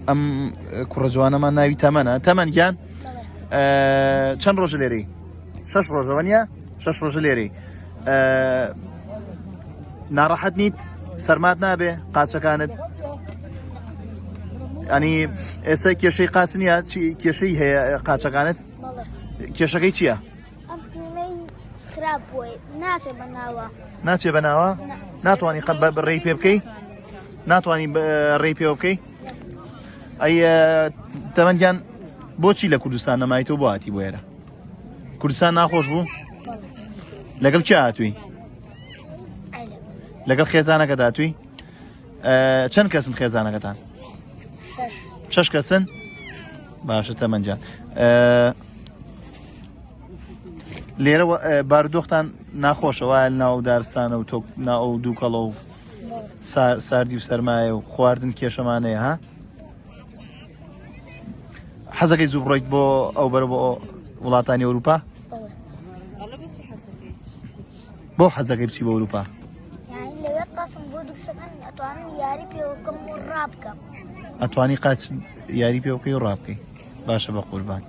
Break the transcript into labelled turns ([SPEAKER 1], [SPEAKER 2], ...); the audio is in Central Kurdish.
[SPEAKER 1] ئەم کوڕە جوانەمان ناوی تەمەنە. تەمەن گیان چەند ڕۆژە لێرەی؟ 6 ڕۆژەوە نیە؟ 6 ڕۆژە لێرەی. ناڕەحەت نیت؟ سەرمات نابێ قاچەکانت؟ ئەنی ئێستا کێشەی قاچ نییە؟ کێشەی هەیە قاچەکانت؟ کێشەکەی چییە؟
[SPEAKER 2] خراپ بووی ناچێ بەناوە.
[SPEAKER 1] ناچێ بەناوە؟ ناتوانانی ڕێی پێ بکەی؟ ناتوانانی ڕێی پێوە بکەی؟ ئەی تەمەنگیان بۆچی لە کوردستان نەمایتەوە بۆ هاتی بۆ ئێرە؟ کوردستان ناخۆش بوو؟ لەگەڵ کێ هاتووی؟ لەگەڵ خێزانەکەت هاتووی؟ چەند کەسن خێزانەکەتان؟ 6 کەسن؟ باشە تەمەنجان. لێرە بارودۆختان ناخۆشە وایە ناو دارستانە و تۆ ناو دووکەڵە و ساردی و سەرمایە و خواردن کێشەمانەیە ها؟ حەزەکەی زوو بڕۆیت بۆ ئەو بەرە بۆ وڵاتانی ئەوروپا؟ بۆ حەزەکەی بچی بۆ ئەوروپا؟
[SPEAKER 2] لەوێ قاسم بۆ دووشەکان ئەتوانم یاری پێ بکەم و ڕابکەم.
[SPEAKER 1] ئەتوانی قاچ یاری پێ بکەی و ڕابکەی. باشە بە قوربان.